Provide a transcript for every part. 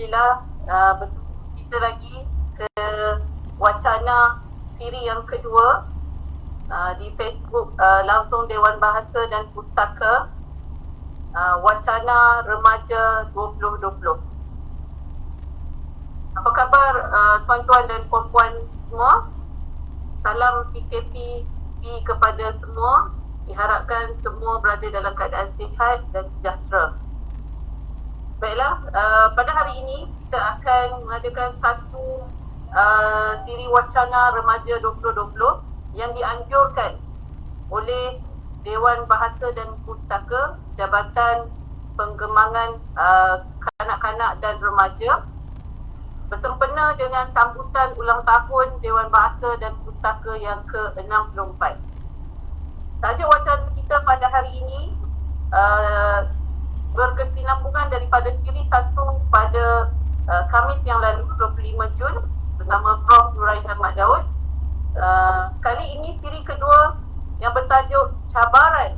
Alhamdulillah bertemu kita lagi ke wacana siri yang kedua di Facebook langsung Dewan Bahasa dan Pustaka, wacana remaja 2020. Apa khabar tuan-tuan dan puan-puan semua? Salam PKP kepada semua. Diharapkan semua berada dalam keadaan sihat dan sejahtera. Baiklah, pada hari ini kita akan mengadakan satu siri wacana remaja 2020 yang dianjurkan oleh Dewan Bahasa dan Pustaka, Jabatan Pengembangan Kanak-kanak dan Remaja, bersempena dengan sambutan ulang tahun Dewan Bahasa dan Pustaka yang ke-64. Tajuk wacana kita pada hari ini berkesinambungan daripada siri satu pada Khamis yang lalu, 25 Jun, bersama Prof. Nuraihan Mat Daud. Kali ini siri kedua yang bertajuk Cabaran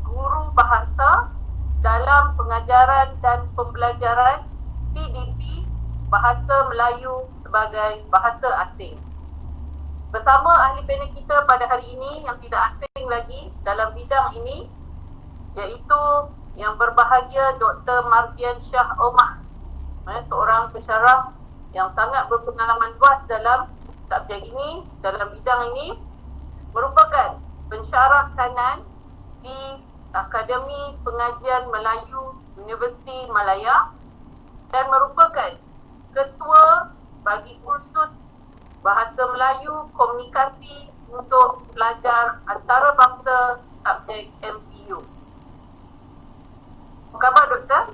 Guru Bahasa dalam Pengajaran dan Pembelajaran PDP Bahasa Melayu sebagai Bahasa Asing. Bersama ahli panel kita pada hari ini yang tidak asing lagi dalam bidang ini, iaitu yang berbahagia Dr. Mardian Shah Omar, seorang pensyarah yang sangat berpengalaman luas dalam subjek ini, dalam bidang ini, merupakan pensyarah kanan di Akademi Pengajian Melayu Universiti Malaya dan merupakan ketua bagi kursus Bahasa Melayu Komunikasi untuk pelajar antarabangsa subjek MPU. Apa khabar, Doktor?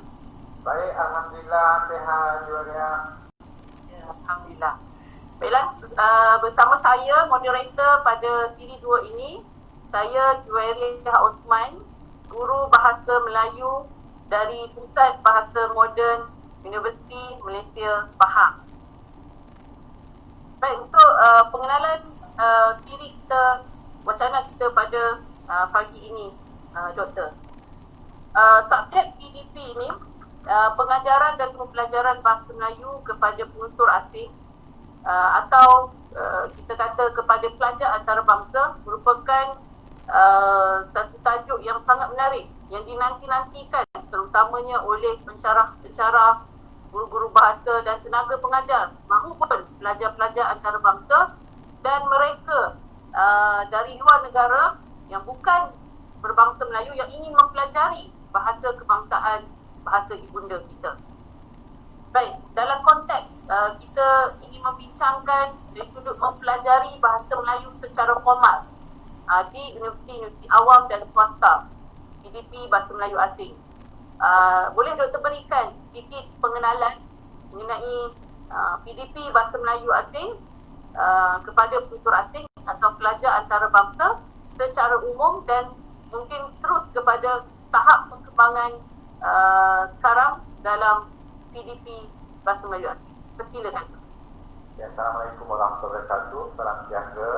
Baik, Alhamdulillah, sihat Julia. Ya, Alhamdulillah. Baiklah, bersama saya, moderator pada siri 2 ini, saya Juwairiyah Osman, Guru Bahasa Melayu dari Pusat Bahasa Moden Universiti Malaysia Pahang. Baik, untuk pengenalan siri kita, wacana kita pada pagi ini, Doktor. Subjek PDP ini, pengajaran dan pembelajaran bahasa Melayu kepada penutur asing atau kita kata kepada pelajar antarabangsa, merupakan satu tajuk yang sangat menarik yang dinanti-nantikan terutamanya oleh pensyarah-pensyarah, guru-guru bahasa dan tenaga pengajar mahupun pelajar-pelajar antarabangsa dan mereka dari luar negara yang bukan berbangsa Melayu yang ingin mempelajari bahasa kebangsaan, bahasa ibunda kita. Baik, dalam konteks kita ingin membincangkan dari sudut mempelajari bahasa Melayu secara formal di universiti-universiti awam dan swasta, PDP Bahasa Melayu Asing. Boleh Doktor berikan sedikit pengenalan mengenai PDP Bahasa Melayu Asing kepada penutur asing atau pelajar antarabangsa secara umum dan mungkin terus kepada tahap perkembangan sekarang dalam PDP Bahasa Melayu Asing. Persilakan. Ya, Assalamualaikum warahmatullahi wabarakatuh. Salam sejahtera.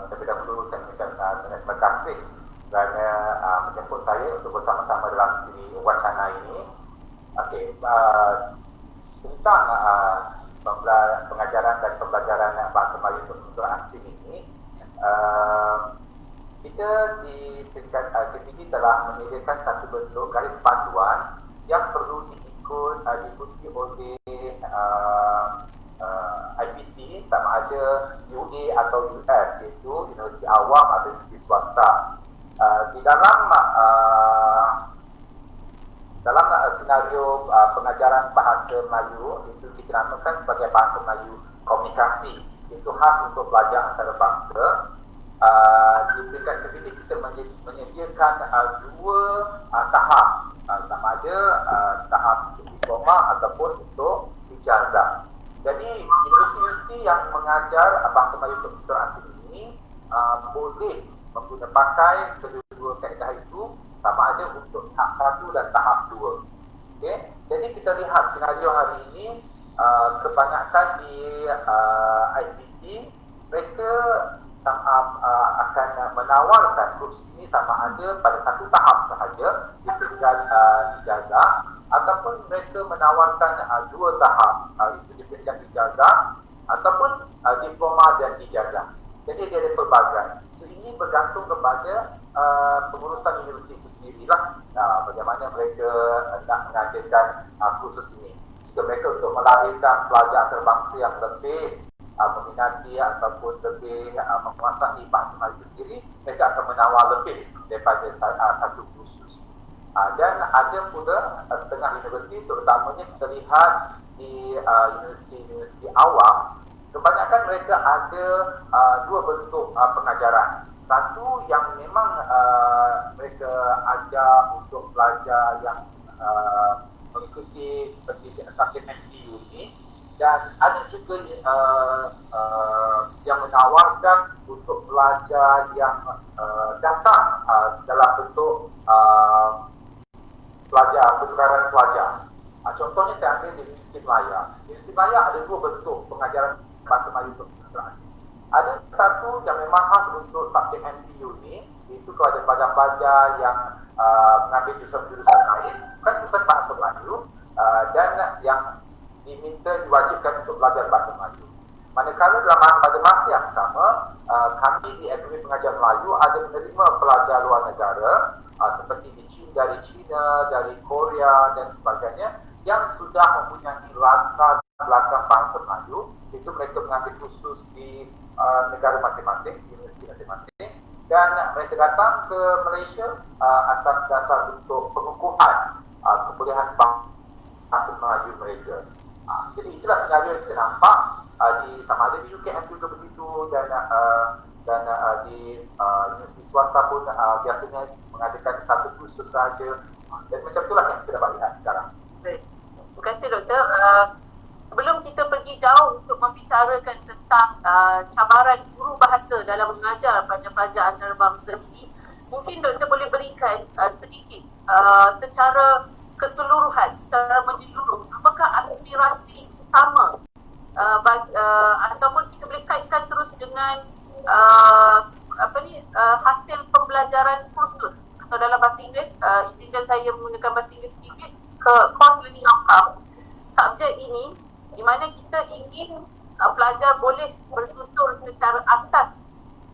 Terlebih dahulu saya mengucapkan terima kasih kerana menjemput saya untuk bersama-sama dalam siri wacana ini. Okey, tentang pengajaran dan pembelajaran bahasa Melayu untuk penutur asing ini, kita di tingkat KPD telah menyediakan satu bentuk garis panduan yang perlu diikuti oleh IPT sama ada UA atau US, iaitu universiti awam atau universiti swasta. Di dalam senario pengajaran bahasa Melayu itu kita namakan sebagai bahasa Melayu komunikasi, itu khas untuk pelajar antarabangsa. Di tingkat KPD kita menyediakan dua tahap, sama ada tahap diploma ataupun untuk ijazah. Jadi universiti-universiti yang mengajar bahasa Melayu untuk penutur asing ini boleh pakai kedua-dua kaedah itu sama ada untuk tahap 1 dan tahap 2. Okay? Jadi kita lihat senario hari ini, kebanyakan di IPT mereka akan menawarkan kursus ini sama ada pada satu tahap sahaja, di tingkat ijazah, ataupun mereka menawarkan dua tahap, itu diberikan ijazah ataupun diploma dan ijazah. Jadi dia ada pelbagai. So ini bergantung kepada pengurusan universiti itu sendirilah, bagaimana mereka nak mengadakan kursus ini. Jika mereka untuk melahirkan pelajar antarabangsa yang lebih meminati ataupun lebih menguasai bahasa Melayu itu sendiri, mereka akan menawar lebih daripada satu kursus. Dan ada pula setengah universiti, terutamanya kita lihat di universiti-universiti awam, kebanyakan mereka ada dua bentuk pengajaran. Satu yang memang mereka ajar untuk pelajar yang mengikuti seperti subjek MPU ini, dan ada juga yang menawarkan untuk pelajar yang datang dalam bentuk pelajar, pertukaran pelajar. Contohnya saya ambil di Universiti Melaya. Universiti Melaya ada dua bentuk pengajaran bahasa Melayu untuk pelajar asing. Ada satu yang memang khas untuk subjek MPU ni, itu kepada pelajar-pelajar yang mengambil jurusan-jurusan lain, bukan jurusan bahasa Melayu, dan yang diminta diwajibkan untuk belajar bahasa Melayu. Manakala pada masa yang sama, kami di Akademi Pengajar Melayu ada menerima pelajar luar negara seperti dari China, dari Korea dan sebagainya, yang sudah mempunyai latar belakang bahasa Melayu. Itu mereka mengambil kursus di negara masing-masing, universiti masing-masing, dan mereka datang ke Malaysia atas dasar untuk pengukuhan kebolehan bahasa Melayu mereka. Jadi itulah senario yang kita nampak di sama ada di UKM juga begitu, dan di universiti swasta pun biasanya mengadakan satu kursus saja, dan macam itulah yang kita dapat lihat sekarang. Baik. Terima kasih Doktor. Sebelum kita pergi jauh untuk membicarakan tentang cabaran guru bahasa dalam mengajar pelajar-pelajar antarabangsa ini, mungkin Doktor boleh berikan sedikit secara keseluruhan, secara menyeluruh, apakah aspirasi utama ataupun kita boleh kaitkan terus dengan hasil pembelajaran kursus, atau dalam bahasa Inggeris, izinkan saya menggunakan bahasa Inggeris sedikit, course learning outcome. Subjek ini di mana kita ingin pelajar boleh bertutur secara asas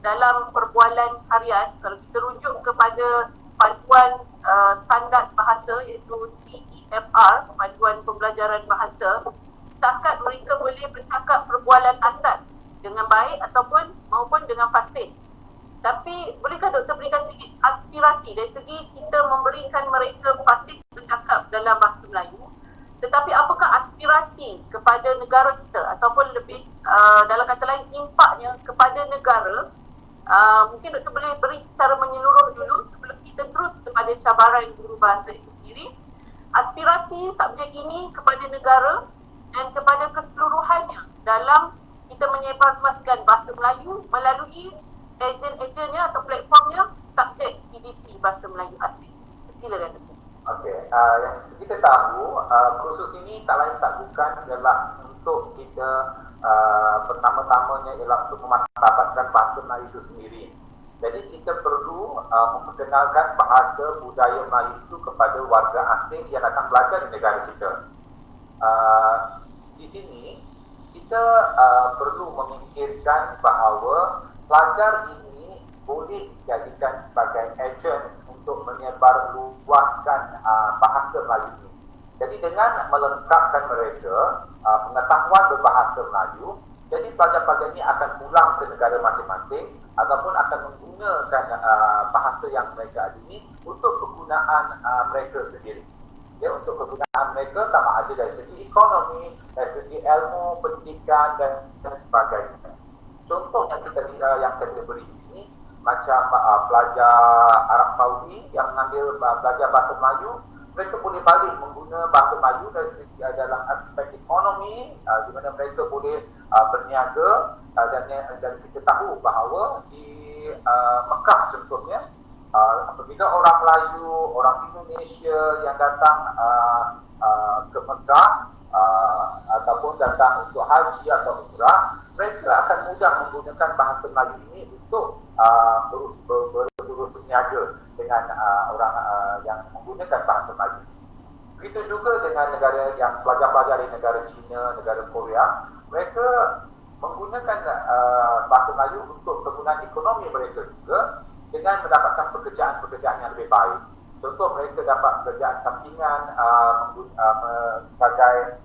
dalam perbualan harian. Kalau kita rujuk kepada panduan standard bahasa, iaitu CEFR, panduan pembelajaran bahasa, setakat mereka boleh bercakap perbualan asas dengan baik ataupun maupun dengan fasih. Tapi bolehkah Doktor berikan sedikit aspirasi dari segi kita memberikan mereka fasih bercakap dalam bahasa Melayu, tetapi apakah aspirasi kepada negara kita, ataupun lebih dalam kata lain impaknya kepada negara? Mungkin Doktor boleh beri secara menyeluruh dulu sebelum kita terus kepada cabaran guru bahasa itu sendiri. Aspirasi subjek ini kepada negara dan kepada keseluruhannya dalam kita menyebarluaskan bahasa Melayu melalui ejen-ejennya atau platformnya subjek PDP Bahasa Melayu Asing. Silakan Doktor. Okey, yang kita tahu, kursus ini tak lain tak bukan ialah untuk kita pertama-tamanya ialah untuk memanfaatkan bahasa Melayu itu sendiri. Jadi kita perlu memperkenalkan bahasa budaya Melayu itu kepada warga asing yang akan belajar di negara kita. Di sini kita perlu memikirkan bahawa pelajar ini boleh dijadikan sebagai ejen untuk menyebar luaskan bahasa Melayu ini. Jadi dengan melengkapkan mereka pengetahuan berbahasa Melayu, jadi pelajar-pelajar ini akan pulang ke negara masing-masing ataupun akan menggunakan bahasa yang mereka ada ini untuk kegunaan mereka sendiri. Ya, untuk kegunaan mereka sama ada dari segi ekonomi, dari segi ilmu, pendidikan dan sebagainya. Contoh yang yang saya boleh beri di sini, macam pelajar Arab Saudi yang mengambil belajar bahasa Melayu, mereka boleh balik menggunakan bahasa Melayu dari segi dalam aspek ekonomi, di mana mereka boleh berniaga, dan kita tahu bahawa di Mekah contohnya, apabila orang Melayu, orang Indonesia yang datang ke Mekah ataupun datang untuk haji atau umrah, mereka akan mudah menggunakan bahasa Melayu ini untuk berniaga dengan orang yang menggunakan bahasa Melayu. Begitu juga dengan negara yang pelajar-pelajar di negara China, negara Korea, mereka menggunakan bahasa Melayu untuk penggunaan ekonomi mereka juga dengan mendapatkan pekerjaan-pekerjaan yang lebih baik. Contoh, mereka dapat pekerjaan sampingan sebagai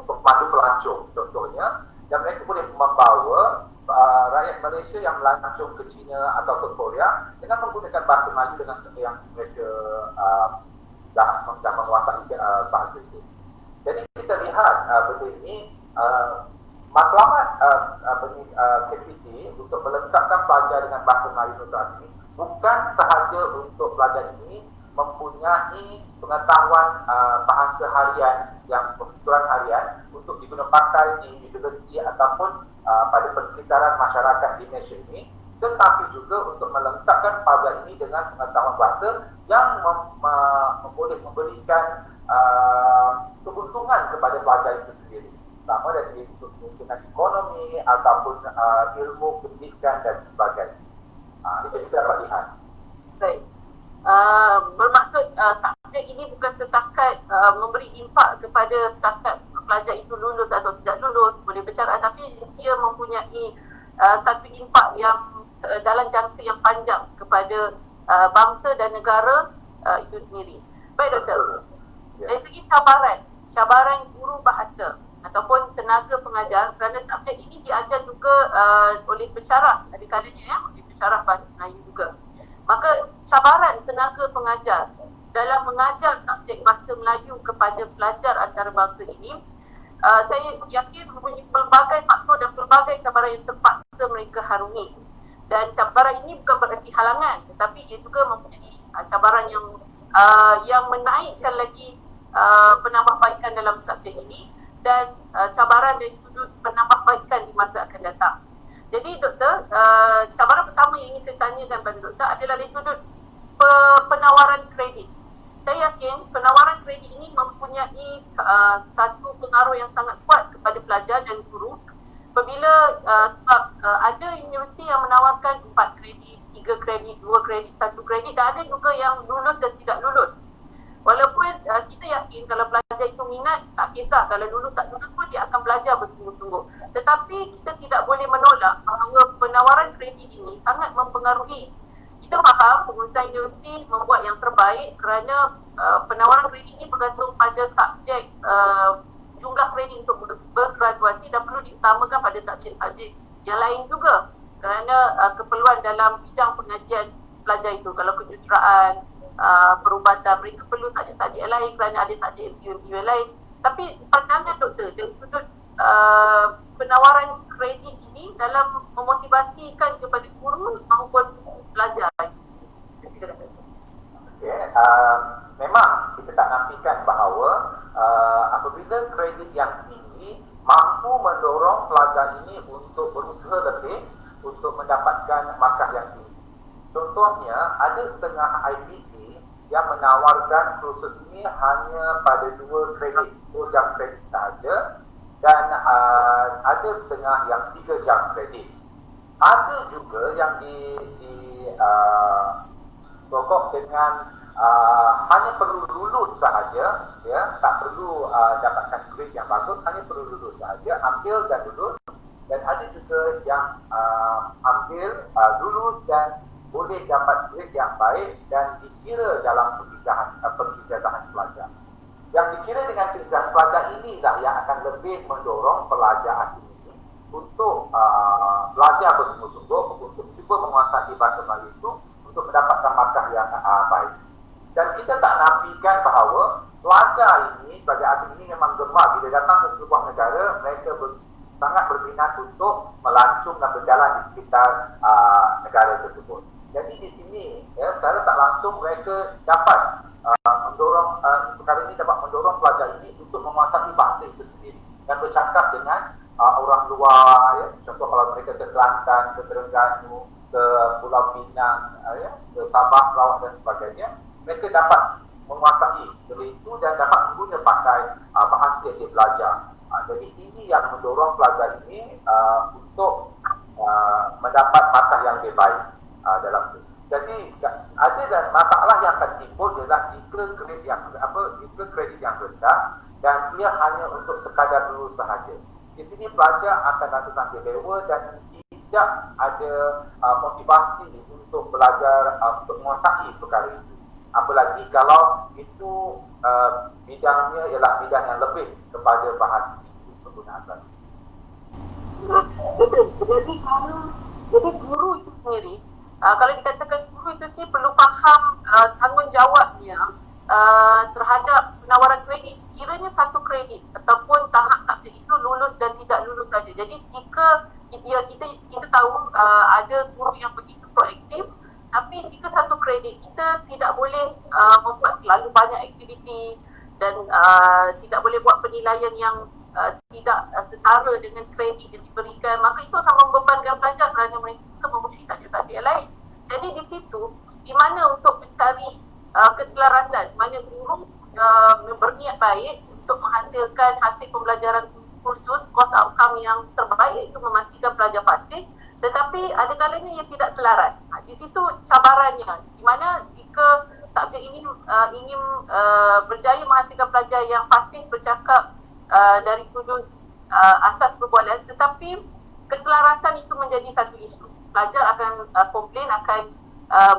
pemandu pelancong contohnya, dan mereka boleh membawa rakyat Malaysia yang melancong ke China atau ke Korea dengan menggunakan bahasa Melayu dengan yang mereka dah menguasai bahasa itu. Jadi kita lihat benda ini, matlamat KPT untuk melengkapkan pelajar dengan bahasa Melayu Nota Asli bukan sahaja untuk pelajar ini mempunyai pengetahuan bahasa harian yang pertuturan harian untuk diguna pakai di universiti ataupun pada persekitaran masyarakat di Malaysia ini, tetapi juga untuk melengkapkan pelajar ini dengan pengetahuan bahasa yang boleh memberikan keuntungan kepada pelajar itu sendiri, sama dari segi keuntungan ekonomi ataupun ilmu pendidikan dan sebagainya. Itu kita dapat lihat. Baik. Bermaksud subjek ini bukan setakat memberi impak kepada setakat pelajar itu lulus atau tidak lulus, boleh bercakap, tapi dia mempunyai satu impak yang dalam jangka yang panjang kepada bangsa dan negara itu sendiri. Baik, Doktor. Dari segi cabaran guru bahasa ataupun tenaga pengajar, kerana subjek ini diajar juga oleh pensyarah, ada-kadanya oleh pensyarah bahasa Melayu juga. Maka cabaran tenaga pengajar dalam mengajar subjek bahasa Melayu kepada pelajar antarabangsa ini, saya yakin mempunyai pelbagai faktor dan pelbagai cabaran yang terpaksa mereka harungi. Dan cabaran ini bukan berarti halangan, tetapi ia juga mempunyai cabaran yang menaikkan lagi penambahbaikan dalam subjek ini dan cabaran dari sudut penambahbaikan di masa akan datang. Jadi Doktor, cabaran pertama yang ingin saya tanyakan pada Doktor adalah dari sudut penawaran kredit. Saya yakin penawaran kredit ini mempunyai satu pengaruh yang sangat kuat kepada pelajar dan guru apabila sebab ada universiti yang menawarkan 4 kredit, 3 kredit, 2 kredit, 1 kredit, dan ada juga yang lulus dan tidak lulus. Walaupun kita yakin kalau pelajar itu minat, tak kisah kalau lulus tak lulus pun dia akan belajar bersungguh-sungguh. Tetapi kita tidak boleh menolak bahawa penawaran kredit ini sangat mempengaruhi. Kita faham pengurusan universiti membuat yang terbaik kerana penawaran kredit ini bergantung pada subjek jumlah kredit untuk bergraduasi dan perlu diutamakan pada subjek-subjek yang lain juga kerana keperluan dalam bidang pengajian pelajar itu. Kalau kejuruteraan, perubatan, mereka perlu subjek-subjek yang lain kerana ada subjek MPU yang lain. Tapi pandangan Doktor dari sudut penawaran kredit ini dalam memotivasikan kepada guru maupun pelajar. Memang kita tak nafikan bahawa apabila kredit yang tinggi mampu mendorong pelajar ini untuk berusaha lebih untuk mendapatkan markah yang tinggi. Contohnya, ada setengah IPT yang menawarkan kursus ini hanya pada 2 kredit, 2 jam kredit sahaja, dan ada setengah yang 3 jam kredit. Ada juga yang sokong dengan hanya perlu lulus sahaja, ya, tak perlu dapatkan grade yang bagus, hanya perlu lulus sahaja, ambil dan lulus. Dan ada juga yang ambil, lulus dan boleh dapat grade yang baik dan dikira dalam pengijazahan pelajar. Yang dikira dengan pengijazahan pelajar inilah yang akan lebih mendorong pelajar asing ini untuk belajar bersungguh-sungguh untuk cuba menguasai bahasa Melayu itu untuk mendapatkan markah yang baik. Dan kita tak nafikan bahawa pelajar ini, pelajar asing ini memang gemar bila datang ke sebuah negara, mereka sangat berminat untuk melancong dan berjalan di sekitar negara tersebut. Jadi di sini, ya, secara tak langsung mereka dapat mendorong, perkara ini dapat mendorong pelajar ini untuk menguasai bahasa itu sendiri dan bercakap dengan orang luar, ya. Contoh kalau mereka ke Kelantan, ke Terengganu, ke Pulau Pinang, ya, ke Sabah, Sarawak dan sebagainya, mereka dapat menguasai benda itu dan dapat menggunakan pakai bahasa yang dia belajar. Jadi ini yang mendorong pelajar ini untuk mendapat markah yang lebih baik dalam itu. Jadi ada dan masalah yang akan timbul ialah jika juga kredit yang rendah dan ia hanya untuk sekadar lulus sahaja. Di sini pelajar akan rasa sambil lewa dan tidak ada motivasi untuk belajar untuk menguasai perkara itu. Apalagi kalau itu bidangnya ialah bidang yang lebih kepada bahasa Inggeris, penggunaan bahasa Inggeris. Betul. Jadi guru itu sendiri, kalau dikatakan guru itu sendiri perlu faham tanggungjawabnya terhadap penawaran kredit. Kiranya satu kredit ataupun tahap subjek itu lulus dan tidak lulus saja. Jadi jika kita tahu ada guru yang begitu proaktif, tapi jika satu kredit kita tidak boleh membuat terlalu banyak aktiviti dan tidak boleh buat penilaian yang tidak setara dengan kredit yang diberikan, maka itu akan membebankan pelajar kerana mereka memenuhi subjek-subjek lain. Jadi di situ, di mana untuk mencari keselarasan, mana guru berniat baik untuk menghasilkan hasil pembelajaran kursus, course outcome yang terbaik, itu memastikan pelajar fasih, tetapi ada kalanya ia tidak selaras. Di situ cabarannya, di mana jika subjek ini ingin berjaya menghasilkan pelajar yang fasih bercakap dari sudut asas perbualan, tetapi keselarasan itu menjadi satu isu. Pelajar akan komplain, akan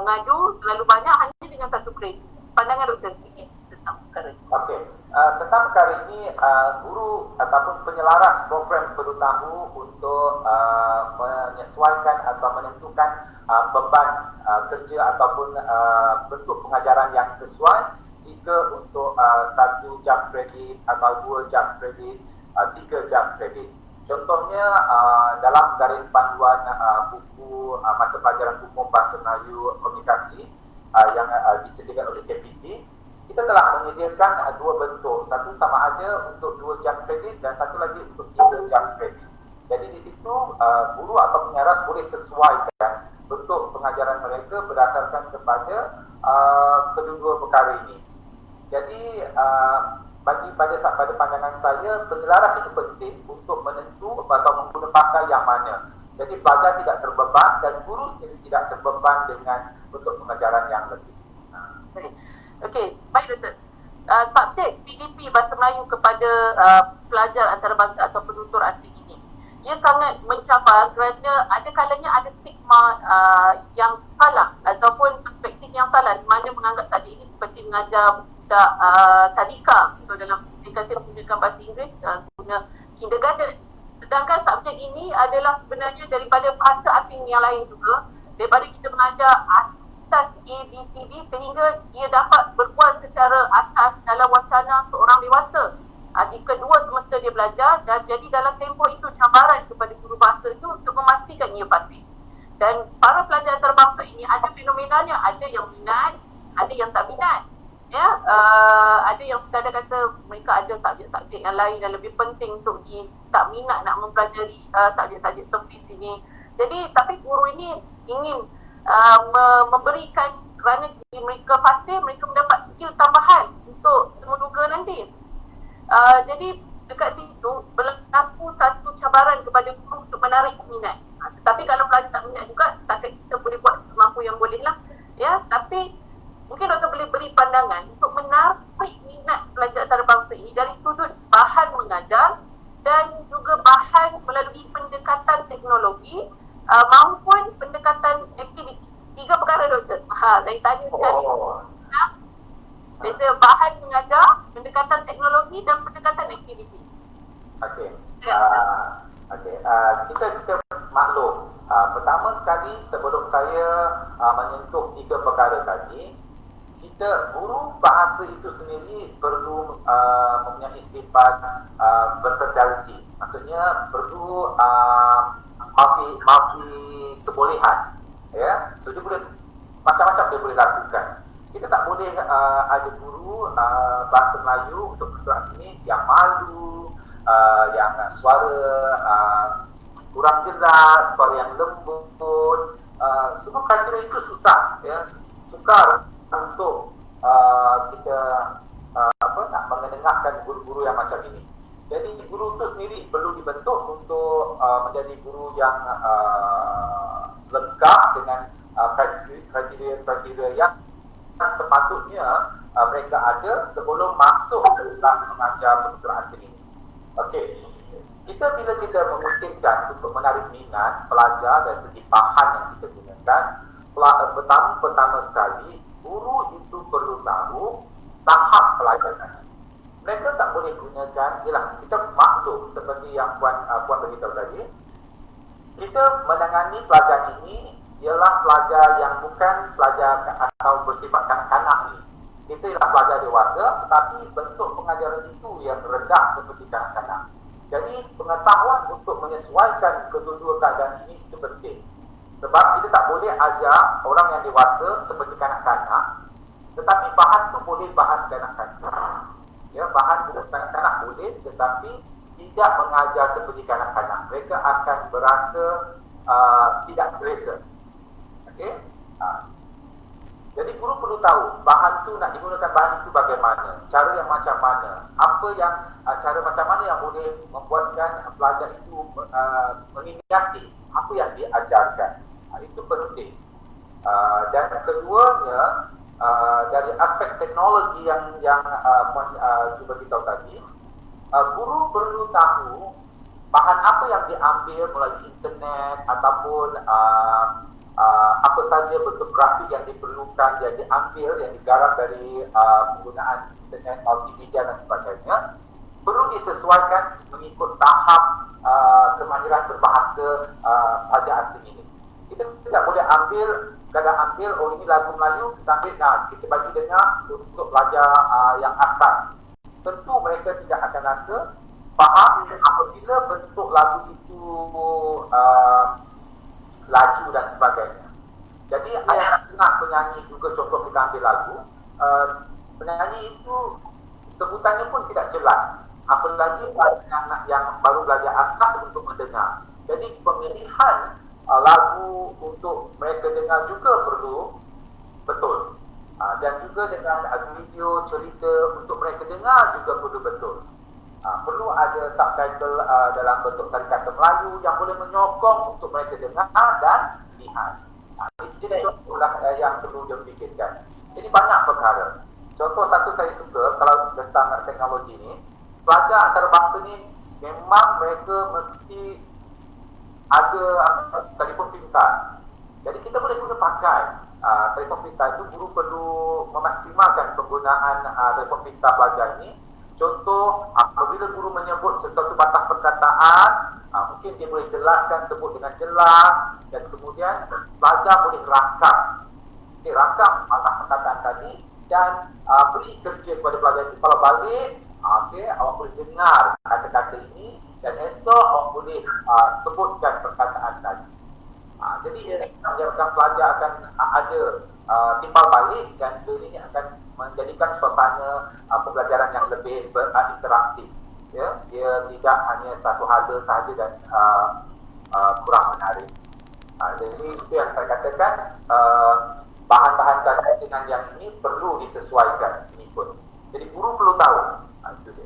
mengadu terlalu banyak hanya dengan satu kredit. Pandangan Dr. sedikit tentang perkara ini. Okey, tentang perkara ini, guru ataupun penyelaras program perlu tahu untuk menyesuaikan atau menentukan beban kerja ataupun bentuk pengajaran yang sesuai. Jika untuk 1 jam kredit atau 2 jam kredit, 3 jam kredit. Contohnya dalam garis panduan buku mata pelajaran umum Bahasa Melayu Komunikasi yang disediakan oleh KPT, kita telah menyediakan 2 bentuk. Satu sama ada untuk 2 jam kredit dan satu lagi untuk 3 jam kredit. Jadi di situ guru atau penyaras boleh sesuaikan bentuk pengajaran mereka berdasarkan kepada kedua-dua perkara ini. Jadi pada pandangan saya, penyelaras itu penting untuk menentu atau menggunakan pakar yang mana. Jadi pelajar tidak terbeban dan guru sendiri tidak terbeban dengan bentuk pengajaran yang lebih. Okey, baik Doktor. Subjek PDP Bahasa Melayu kepada pelajar antarabangsa atau penutur asing ini, ia sangat mencabar kerana ada kalanya ada stigma yang salah ataupun perspektif yang salah, di mana menganggap subjek ini seperti mengajar budak tadika atau dalam aplikasi menggunakan bahasa Inggeris guna kindergarten. Sedangkan subjek ini adalah sebenarnya daripada bahasa asing yang lain juga, daripada kita mengajar asas ABCD sehingga ia dapat berbual secara asas dalam wacana seorang dewasa. Jika 2 semester dia belajar, dan jadi dalam tempoh itu cabaran kepada guru bahasa itu untuk memastikan ia fasih. Dan para pelajar antarabangsa ini ada fenomenanya, ada yang minat, ada yang tak minat. Ya, ada yang sekadar kata mereka ada subjek-subjek yang lain yang lebih penting untuk tak minat nak mempelajari subjek-subjek servis ini. Jadi tapi guru ini ingin memberikan, kerana mereka fasih, mereka mendapat skill tambahan untuk semoga nanti. Jadi dekat situ berlaku satu cabaran kepada guru untuk menarik minat. Tetapi kalau pelajar tak minat juga, setakat kita boleh buat semampu yang boleh lah. Ya, tapi mungkin doktor boleh beri pandangan untuk menarik minat pelajar antarabangsa ini dari sudut bahan mengajar dan juga bahan melalui pendekatan teknologi maupun pendekatan aktiviti. 3 perkara doktor. Saya tanya sekali. Biasa bahan mengajar, pendekatan teknologi dan pendekatan aktiviti. Okey. Kita maklum. Pertama sekali, sebelum saya menyentuh 3 perkara tadi, guru bahasa itu sendiri perlu mempunyai sifat versatility. Maksudnya perlu multi kebolehan. Ya, so dia boleh macam-macam dia boleh lakukan. Kita tak boleh ada guru bahasa Melayu untuk penutur sini yang malu, yang suara kurang jelas, suara yang lembut. Semua kriteria itu susah, ya, sukar untuk kita nak mengenengahkan guru-guru yang macam ini. Jadi guru itu sendiri perlu dibentuk untuk menjadi guru yang lengkap dengan kriteria yang sepatutnya mereka ada sebelum masuk ke kelas mengajar penutur asing ini. Okey. Bila kita memungkinkan untuk menarik minat pelajar dari segi bahan yang kita gunakan, pertama sekali, guru itu perlu tahu tahap pelajaran. Mereka tak boleh gunakan, kita maklum seperti yang Puan beritahu tadi, kita menangani pelajar ini ialah pelajar yang bukan pelajar atau bersifat kanak-kanak ni. Kita ialah pelajar dewasa, tetapi bentuk pengajaran itu yang rendah seperti kanak-kanak. Jadi pengetahuan untuk menyesuaikan kedua-dua keadaan ini itu penting. Sebab kita tak boleh ajar orang yang dewasa seperti kanak-kanak, tetapi bahan tu boleh bahan kanak-kanak. Ya, bahan bukan kanak-kanak boleh, tetapi tidak mengajar seperti kanak-kanak. Mereka akan berasa tidak selesa. Okey? Jadi guru perlu tahu bahan tu nak digunakan bahan itu bagaimana, cara yang macam mana, cara macam mana yang boleh membuatkan pelajar itu meminati apa yang diajarkan. Itu penting. Dan keduanya, dari aspek teknologi yang Puan cuba beritahu tadi, guru perlu tahu bahan apa yang diambil melalui internet ataupun apa saja bentuk grafik yang diperlukan, yang diambil, yang digarap dari penggunaan internet, multimedia dan sebagainya, perlu disesuaikan mengikut tahap kemahiran berbahasa pelajar asing ini. Kita tidak boleh sekadar ambil, ini lagu Melayu, kita ambil, kita bagi dengar untuk pelajar yang asas. Tentu mereka tidak akan rasa faham apabila bentuk lagu itu laju dan sebagainya. Jadi ada setengah penyanyi juga, contoh kita ambil lagu, penyanyi itu sebutannya pun tidak jelas, apalagi yang baru belajar asas untuk mendengar. Jadi pemilihan lagu untuk mereka dengar juga perlu betul, dan juga dengan video cerita untuk mereka dengar juga perlu betul. Perlu ada subtitle dalam bentuk sarikata Melayu yang boleh menyokong untuk mereka dengar dan lihat. Jadi contohlah yang perlu dipikirkan. Jadi banyak perkara. Contoh satu saya suka kalau tentang teknologi ni, pelajar antarabangsa ni memang mereka mesti ada telefon pintar. Jadi kita boleh guna pakai telefon pintar itu. Guru perlu memaksimalkan penggunaan telefon pintar pelajar ini. Contoh, apabila guru menyebut sesuatu batang perkataan, mungkin dia boleh jelaskan, sebut dengan jelas, dan kemudian pelajar boleh rakam. Rakam batang perkataan tadi dan beri kerja kepada pelajar itu. Kalau balik, awak boleh dengar kata-kata ini dan esok awak boleh sebutkan perkataan tadi. Jadi menyebabkan pelajar akan ada timbal balik dan ini akan menjadikan suasana pembelajaran yang lebih berinteraktif. Ya, dia tidak hanya satu hala sahaja dan kurang menarik. Jadi itu yang saya katakan, bahan-bahan kajian yang ini perlu disesuaikan ini pun. Jadi guru perlu tahu. Itu dia.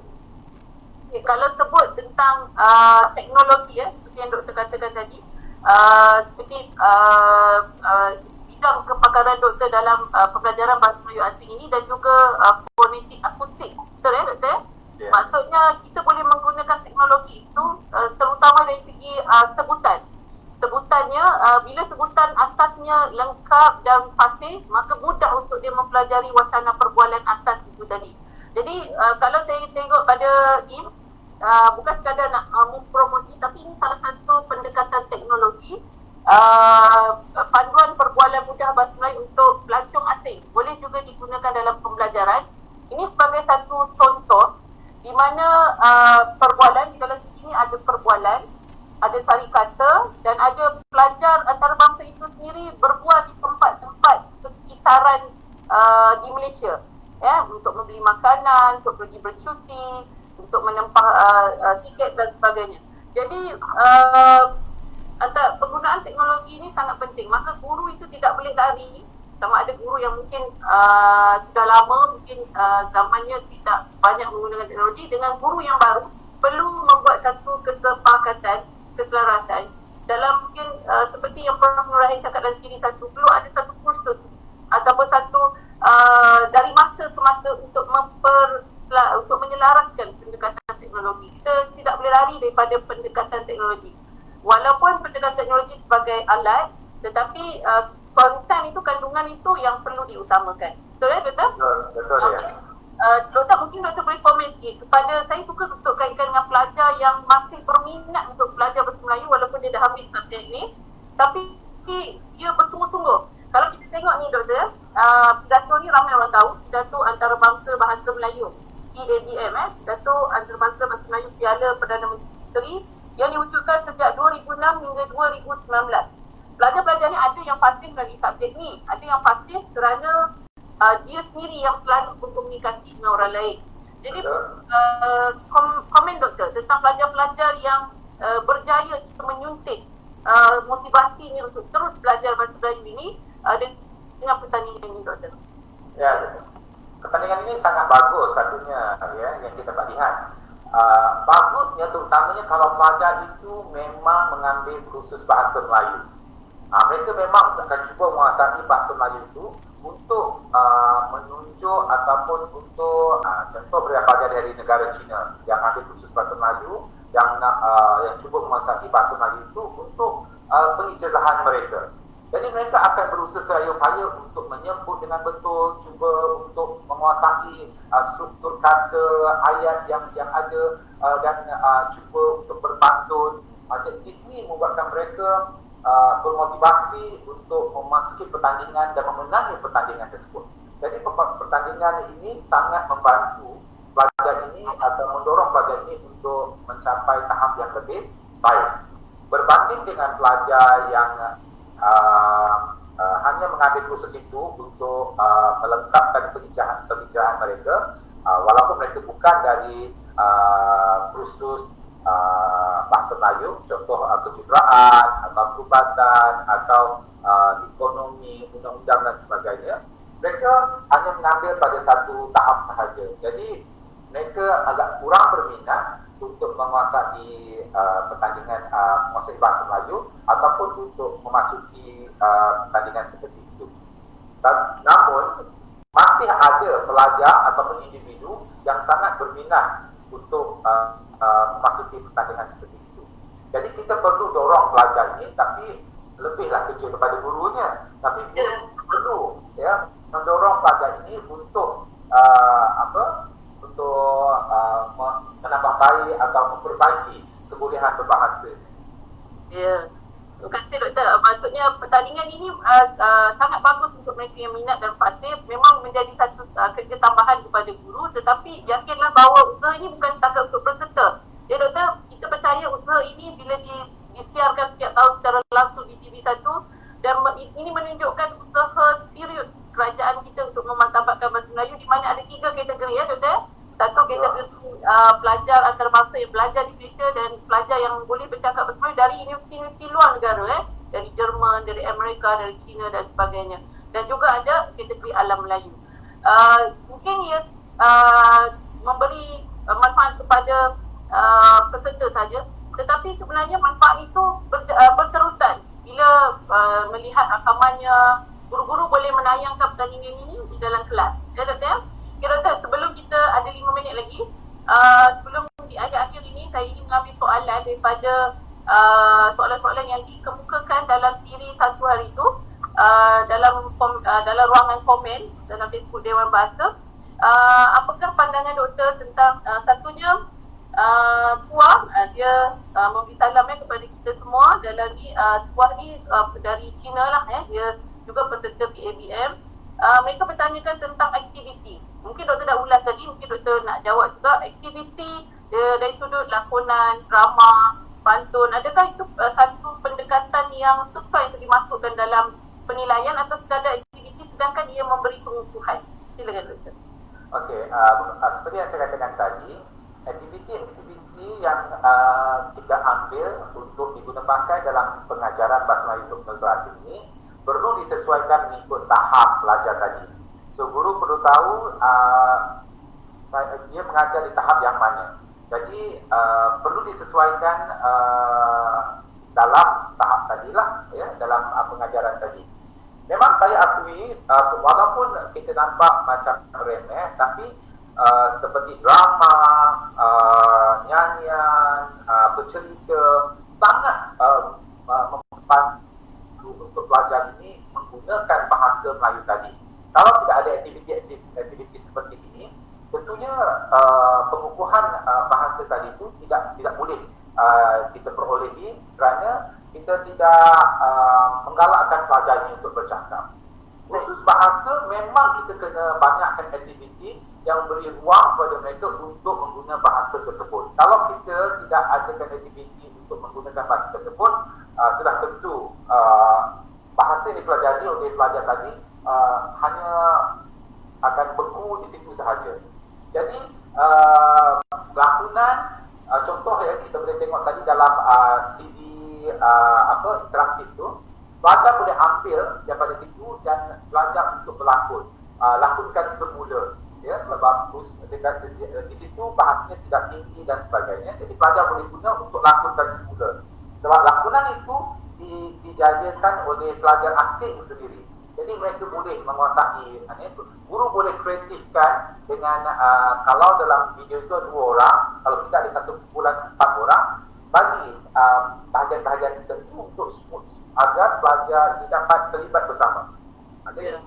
Okay, kalau sebut tentang teknologi, seperti yang doktor katakan tadi, seperti bidang kepakaran doktor dalam pembelajaran bahasa Melayu asing ini dan juga fonetik akustik. Betul doktor? Yeah. Maksudnya kita boleh menggunakan teknologi itu terutama dari segi sebutan. Sebutannya, bila sebutan asasnya lengkap dan fasih, maka mudah untuk dia mempelajari wacana perbualan asas itu tadi. Jadi kalau saya tengok pada ini, bukan sekadar nak mempromosi, tapi ini salah satu pendekatan teknologi, panduan perbualan mudah bahasa Melayu untuk pelancong asing boleh juga digunakan dalam pembelajaran. Ini sebagai satu contoh di mana perbualan, di dalam sini ada perbualan, ada sarikata dan ada pelajar antarabangsa itu sendiri berbual di tempat-tempat persekitaran di Malaysia, ya, untuk membeli makanan, untuk pergi bercuti, untuk menempah tiket dan sebagainya. Jadi penggunaan teknologi ini sangat penting. Maka guru itu tidak boleh lari. Sama ada guru yang mungkin sudah lama, mungkin zamannya tidak banyak menggunakan teknologi, dengan guru yang baru perlu membuat satu kesepakatan, keselarasan dalam mungkin seperti yang Prof. Nur Rahim cakap dalam siri satu, perlu ada satu kursus ataupun satu dari masa ke masa lari daripada pendekatan teknologi. Walaupun pendekatan teknologi sebagai alat, tetapi konten itu, kandungan itu yang perlu diutamakan. Betul ya, Doktor? Betul ya. Doktor, mungkin Doktor boleh komen sikit kepada, saya suka untuk kaitkan dengan pelajar yang masih berminat untuk belajar bahasa Melayu walaupun dia dah ambil subjek ni, tapi dia bersungguh-sungguh. Kalau kita tengok ni Doktor, pidato ni ramai orang tahu, pidato antarabangsa bahasa Melayu, PABM, pidato antarabangsa bahasa Melayu Piala Perdana Menteri yang diwujudkan sejak 2006 hingga 2019. Pelajar-pelajar ni ada yang fasih dari subjek ni, ada yang fasih kerana dia sendiri yang selalu berkomunikasi dengan orang lain. Jadi komen Doktor tentang pelajar-pelajar yang berjaya kita menyuntik motivasi ni untuk terus belajar bahasa Melayu ini dengan pertandingan ini, Doktor. Ya, pertandingan ini sangat bagus satunya ya yang kita dapat lihat. Bagusnya terutamanya kalau pelajar itu memang mengambil kursus bahasa Melayu. Mereka memang akan cuba menguasai bahasa Melayu itu untuk menunjuk ataupun untuk contoh pelajar dari negara China yang ambil kursus bahasa Melayu yang cuba menguasai bahasa Melayu itu untuk pengijazahan mereka. Jadi mereka akan berusaha seraya upaya untuk menyebut dengan betul, cuba untuk menguasai struktur kata, ayat yang ada dan cuba untuk berpantun. Jadi di sini membuatkan mereka bermotivasi untuk memasuki pertandingan dan memenangi pertandingan tersebut. Jadi pertandingan ini sangat membantu pelajar ini atau mendorong pelajar ini untuk mencapai tahap yang lebih baik. Berbanding dengan pelajar yang hanya mengambil kursus itu untuk melengkapkan pengijahan mereka, walaupun mereka bukan dari kursus bahasa Melayu, contoh kejuruteraan atau perubatan atau ekonomi, undang-undang dan sebagainya, mereka hanya mengambil pada satu tahap sahaja. Jadi mereka agak kurang berminat untuk menguasai pertandingan menguasai bahasa Melayu ataupun untuk memasuki pertandingan seperti itu. Namun masih ada pelajar ataupun individu yang sangat berminat untuk memasuki pertandingan seperti itu. Jadi kita perlu dorong pelajar ini, tapi lebihlah kerja kepada gurunya. Tapi guru perlu ya mendorong pelajar ini untuk menambah baik atau memperbaiki kebolehan berbahasa. Ya, terima kasih Doktor. Maksudnya pertandingan ini sangat bagus untuk mereka yang minat dan fasih. Memang menjadi satu kerja tambahan kepada guru, tetapi yakinlah bahawa usaha ini bukan setakat untuk peserta. Ya Doktor, kita percaya usaha ini bila disiarkan setiap tahun secara langsung di TV1 dan ini menunjukkan usaha serius kerajaan kita untuk memantabatkan bahasa Melayu, di mana ada 3 kategori ya Doktor. Satu kategori pelajar antarabangsa yang belajar di Malaysia dan pelajar yang boleh bercakap bahasa Melayu dari universiti-universiti luar negara dari Jerman, dari Amerika, dari China dan sebagainya. Dan juga ada kategori alam Melayu. Mungkin ia memberi manfaat kepada peserta saja, tetapi sebenarnya manfaat itu berterusan bila melihat rakamannya. Guru-guru boleh menayangkan pertandingan ini di dalam kelas. Ya Doktor? Okay, Doktor, sebelum kita ada 5 minit lagi, sebelum di akhir-akhir ini, saya ingin mengambil soalan daripada soalan-soalan yang dikemukakan dalam siri satu hari itu, dalam ruangan komen dalam Facebook Dewan Bahasa. Apakah pandangan Doktor tentang satunya, Tuah, dia memberi salam kepada kita semua dalam ni. Tuah ni dari China lah, dia juga peserta PABM. Mereka bertanyakan tentang aktiviti. Mungkin Doktor dah ulas tadi, mungkin Doktor nak jawab juga. Aktiviti dari sudut lakonan, drama, pantun, adakah itu satu pendekatan yang sesuai untuk dimasukkan dalam penilaian atau sekadar aktiviti sedangkan ia memberi pengukuhan? Silakan Doktor. Okey, seperti yang saya katakan tadi, aktiviti yang kita ambil untuk digunakan dalam pengajaran bahasa Melayu untuk penutur asing ini perlu disesuaikan mengikut tahap pelajar tadi. So guru perlu tahu dia mengajar di tahap yang mana. Jadi perlu disesuaikan dalam tahap tadilah ya, dalam pengajaran tadi. Memang saya akui walaupun kita nampak macam remeh, tapi seperti drama, nyanyian, bercerita, sangat membantu untuk pelajar ini menggunakan bahasa Melayu tadi. Kalau tidak ada aktiviti seperti ini, tentunya pengukuhan bahasa tadi itu tidak boleh kita perolehi kerana kita tidak menggalakkan pelajar ini untuk bercakap. Khusus bahasa memang kita kena banyakkan aktiviti yang beri ruang kepada mereka untuk menggunakan bahasa tersebut. Kalau kita tidak adakan aktiviti untuk menggunakan bahasa tersebut, sudah tentu bahasa yang dipelajari oleh pelajar tadi hanya akan beku di situ sahaja. Jadi lakonan, contoh yang kita boleh tengok tadi dalam CD interaktif tu, pelajar boleh ambil daripada situ dan belajar untuk berlakon, lakonkan semula, ya, sebab di situ bahasanya tidak tinggi dan sebagainya. Jadi pelajar boleh guna untuk lakonkan semula, sebab lakonan itu dijajakan oleh pelajar asing sendiri. Jadi mereka boleh menguasai itu. Guru boleh kreatifkan dengan kalau dalam video itu 2 orang, kalau tidak ada satu kumpulan 4 orang, bagi bahagian-bahagian tertentu untuk smooth agar pelajar dapat terlibat bersama. Jadi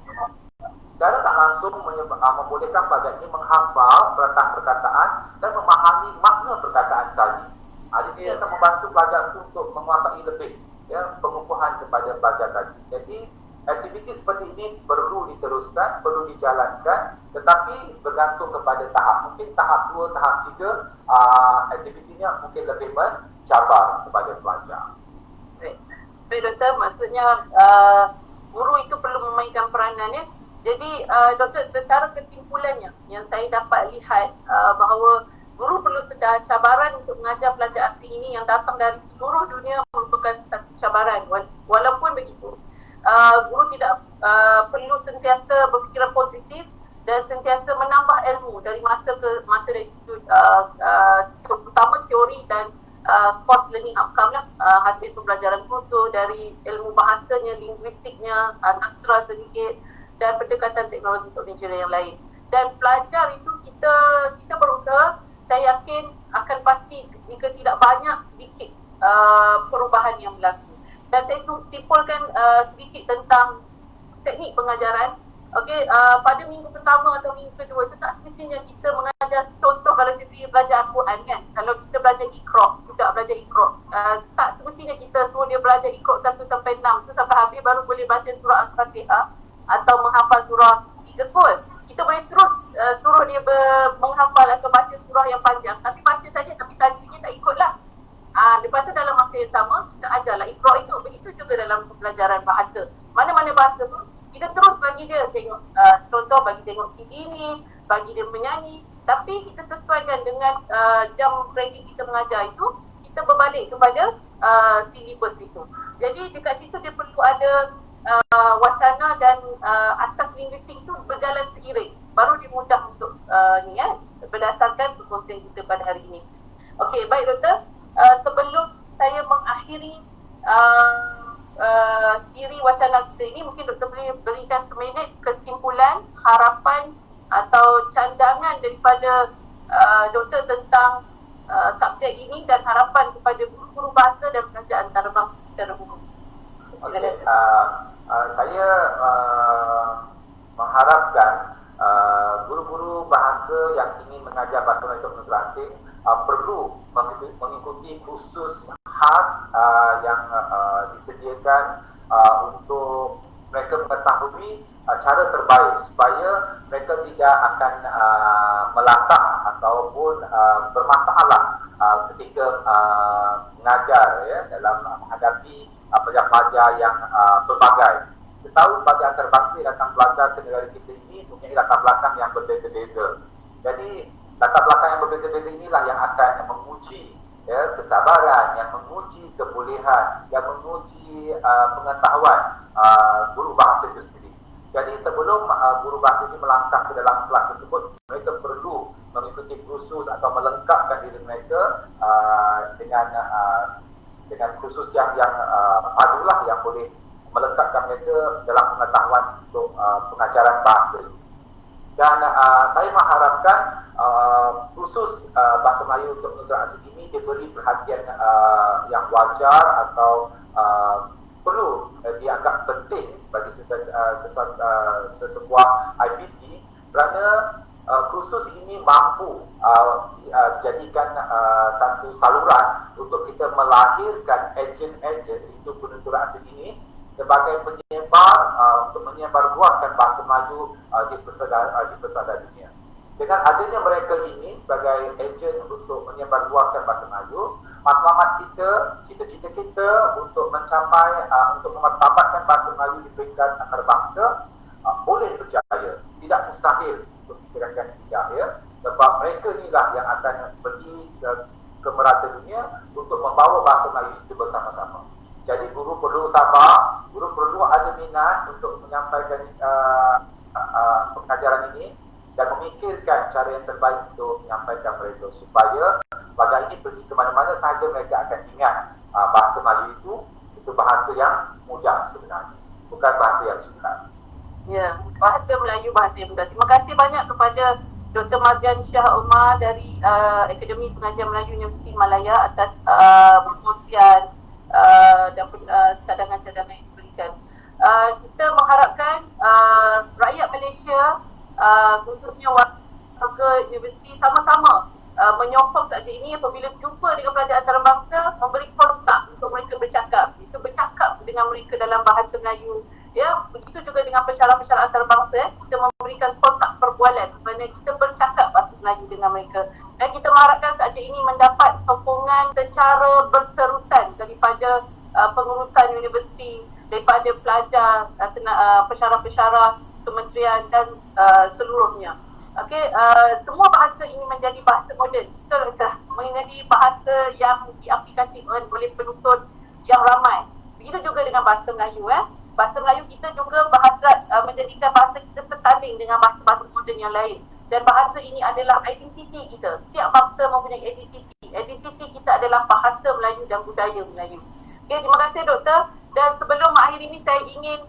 secara tak langsung membolehkan pelajar ini menghafal perkataan dan memahami makna perkataan tadi. Di sini akan membantu pelajar untuk menguasai lebih, ya, pengukuhan kepada pelajar tadi. Jadi aktiviti seperti ini perlu diteruskan, perlu dijalankan, tetapi bergantung kepada tahap. Mungkin tahap 2, tahap 3, aktivitinya mungkin lebih mencabar kepada pelajar. Baik doktor, maksudnya guru itu perlu memainkan peranan, ya. Jadi doktor, secara kesimpulannya yang saya dapat lihat bahawa guru perlu sedar cabaran untuk mengajar pelajar asing ini yang datang dari seluruh dunia merupakan satu cabaran. Walaupun begitu, guru tidak perlu sentiasa berfikiran positif dan sentiasa menambah ilmu dari masa ke masa dari situ, terutama teori dan course learning outcome lah, hasil pembelajaran kursus dari ilmu bahasanya, linguistiknya, sastra sedikit dan pendekatan teknologi managerial yang lain. Dan pelajar itu kita berusaha, saya yakin akan pasti jika tidak banyak sedikit perubahan yang berlaku. Dan saya simpulkan sedikit tentang teknik pengajaran. Okey, pada minggu pertama atau minggu kedua itu tak semestinya kita mengajar, contoh kalau saya pergi belajar Al-Quran kan, kalau kita belajar Iqra, juga belajar Iqra, tak semestinya kita suruh dia belajar Iqra 1 sampai 6 tu sampai habis baru boleh baca surah Al-Fatihah atau menghafal surah 3 full. Kita boleh terus suruh dia menghafal atau baca surah yang panjang, tapi baca saja tapi tajwidnya tak ikutlah. Lepas tu dalam masa yang sama kita ajarlah Iqra itu. Begitu juga dalam pembelajaran bahasa. Mana-mana bahasa pun kita terus bagi dia tengok, contoh bagi tengok CD ni, bagi dia menyanyi, tapi kita sesuaikan dengan jam ready kita mengajar itu, kita berbalik kepada syllabus itu. Jadi dekat situ dia perlu ada wacana dan asas linguistik itu berjalan seiring, baru dia mudah untuk berdasarkan perkongsian kita pada hari ini. Okey, baik doktor, sebelum saya mengakhiri siri wacana kita ini, mungkin doktor boleh berikan seminit kesimpulan, harapan atau candangan daripada doktor tentang subjek ini dan harapan kepada guru-guru bahasa dan pelajar antarabangsa secara umum. Okay. Saya mengharapkan guru-guru bahasa yang ingin mengajar bahasa Melayu untuk negara asing perlu mengikuti kursus khas yang disediakan untuk mereka mengetahui cara terbaik supaya mereka tidak akan melangkah ataupun bermasalah ketika mengajar, ya, dalam menghadapi pelajar-pelajar yang pelbagai. Kita tahu pelajar antarabangsa datang belajar ke negara kita ini mempunyai latar belakang yang berbeza-beza. Jadi latar belakang yang berbeza-beza inilah yang akan menguji, ya, kesabaran, yang menguji kebolehan, yang menguji pengetahuan guru bahasa itu sendiri. Jadi sebelum guru bahasa ini melangkah ke dalam kelas tersebut, mereka perlu mengikuti kursus atau melengkapkan diri mereka dengan kursus yang padulah yang boleh melengkapkan mereka dalam pengetahuan untuk pengajaran bahasa. Dan saya mengharapkan khusus bahasa Melayu untuk penutur asing ini diberi perhatian yang wajar atau perlu dianggap penting bagi sesebuah IPT, kerana kursus ini mampu dijadikan satu saluran untuk kita melahirkan ejen-ejen itu penutur asing ini sebagai penyebar untuk menyebar luaskan bahasa Melayu di pesada dunia. Dengan adanya mereka ini sebagai ejen untuk menyebar luaskan bahasa Melayu, matlamat kita, cita-cita kita untuk mencapai untuk memartabatkan bahasa Melayu di peringkat antarabangsa boleh berjaya. Tidak mustahil untuk dikirakan berjaya, sebab mereka inilah yang akan pergi ke merata dunia untuk membawa bahasa Melayu itu bersama-sama. Jadi guru perlu sabar, guru perlu ada minat untuk menyampaikan pengajaran ini dan memikirkan cara yang terbaik untuk menyampaikan mereka supaya pelajar ini pergi ke mana-mana sahaja mereka akan ingat bahasa Melayu itu bahasa yang mudah sebenarnya, bukan bahasa yang sukar. Ya, bahasa Melayu bahasa yang mudah. Terima kasih banyak kepada Dr. Mardian Shah Omar dari Akademi Pengajian Melayu Universiti Malaya atas perkongsian dan cadangan-cadangan yang diberikan. Kita mengharapkan rakyat Malaysia, khususnya warga universiti, sama-sama menyokong saja ini apabila berjumpa dengan pelajar antarabangsa, memberi kontak untuk mereka bercakap. Itu bercakap dengan mereka dalam bahasa Melayu. Ya, begitu juga dengan pensyarah-pensyarah antarabangsa, kita memberikan kontak perbualan kerana kita bercakap bahasa Melayu dengan mereka. Dan kita mengharapkan saja ini mendapat sokongan secara berterusan daripada pengurusan universiti, daripada pelajar, pensyarah-pensyarah, kementerian dan seluruhnya. Okey, semua bahasa ini menjadi bahasa moden. Betul tak? Menjadi bahasa yang diaplikasikan oleh penutur yang ramai. Begitu juga dengan bahasa Melayu. Bahasa Melayu kita juga berhasrat menjadikan bahasa kita setanding dengan bahasa-bahasa moden yang lain. Dan bahasa ini adalah identiti kita. Setiap bangsa mempunyai identiti. Identiti kita adalah bahasa Melayu dan budaya Melayu. Okay, terima kasih doktor. Dan sebelum akhir ini saya ingin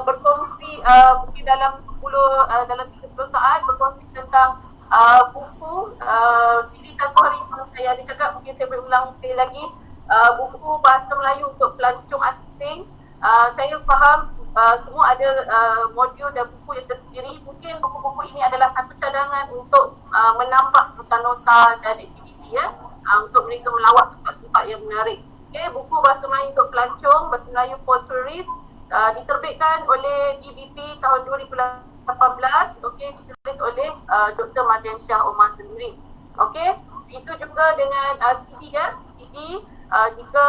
berkongsi mungkin dalam 30 saat berkongsi tentang buku pilih satu hari yang saya ada cakap, mungkin saya berulang sekali lagi, buku bahasa Melayu untuk pelancong asing. Saya faham semua ada modul dan buku yang tersendiri. Mungkin buku-buku ini adalah satu cadangan untuk menambah nota-nota dan aktiviti untuk mereka melawat tempat-tempat yang menarik. Okay, buku bahasa Melayu untuk pelancong, bahasa Melayu for tourist, diterbitkan oleh DBP tahun 2018. Okey, ditulis oleh Dr. Mardian Shah Omar sendiri. Okey, itu juga dengan CD CD. Jika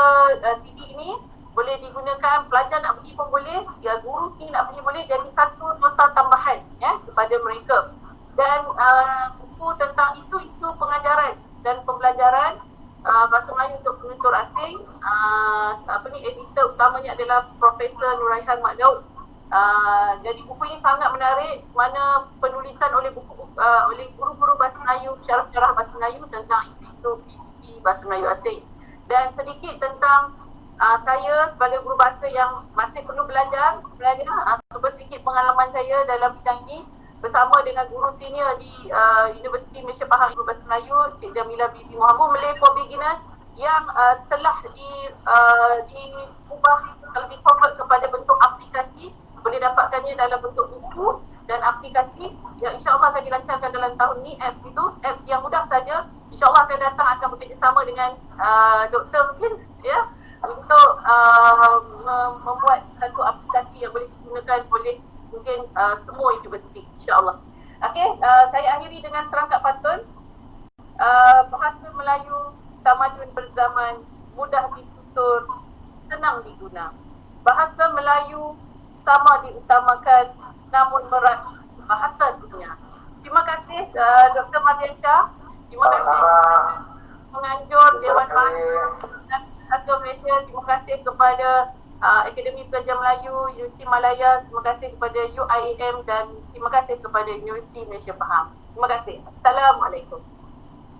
CD ini boleh digunakan, pelajar nak pergi pun boleh, guru ni nak pergi boleh, jadi satu nota tambahan kepada mereka. Dan buku tentang isu-isu pengajaran dan pembelajaran bahasa Melayu untuk penutur asing, editor utamanya adalah Profesor Nuraihan Mak Daud. Jadi buku ini sangat menarik, mana penulisan oleh oleh guru-guru bahasa Melayu, syarah-syarah bahasa Melayu tentang isu bahasa Melayu asing. Dan sedikit tentang saya sebagai guru bahasa yang masih perlu belajar, cuba sedikit pengalaman saya dalam bidang ini bersama dengan guru senior di Universiti Malaysia Pahang Guru Bahasa Melayu, Cik Jamila Bibi Muhammad, Malay for Beginners, yang telah diubah, telah di-convert kepada bentuk aplikasi. Boleh dapatkannya dalam bentuk buku dan aplikasi yang insyaAllah akan dilancarkan dalam tahun ni. Apps yang mudah saja, insyaAllah akan datang, akan bekerjasama dengan doktor mungkin untuk membuat satu aplikasi yang boleh digunakan oleh mungkin semua universiti, insyaAllah. Okey, saya akhiri dengan serangkap pantun. Bahasa Melayu tamadun berzaman, mudah ditutur, senang diguna. Bahasa Melayu sama diutamakan, namun berat bahasa dunia. Terima kasih Dr. Mardian Shah. Terima kasih penganjur Dewan Bahasa Malaysia. Terima kasih kepada Akademi Pengajian Melayu Universiti Malaya. Terima kasih kepada UIAM dan terima kasih kepada Universiti Malaysia Pahang. Terima kasih. Assalamualaikum.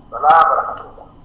Assalamualaikum.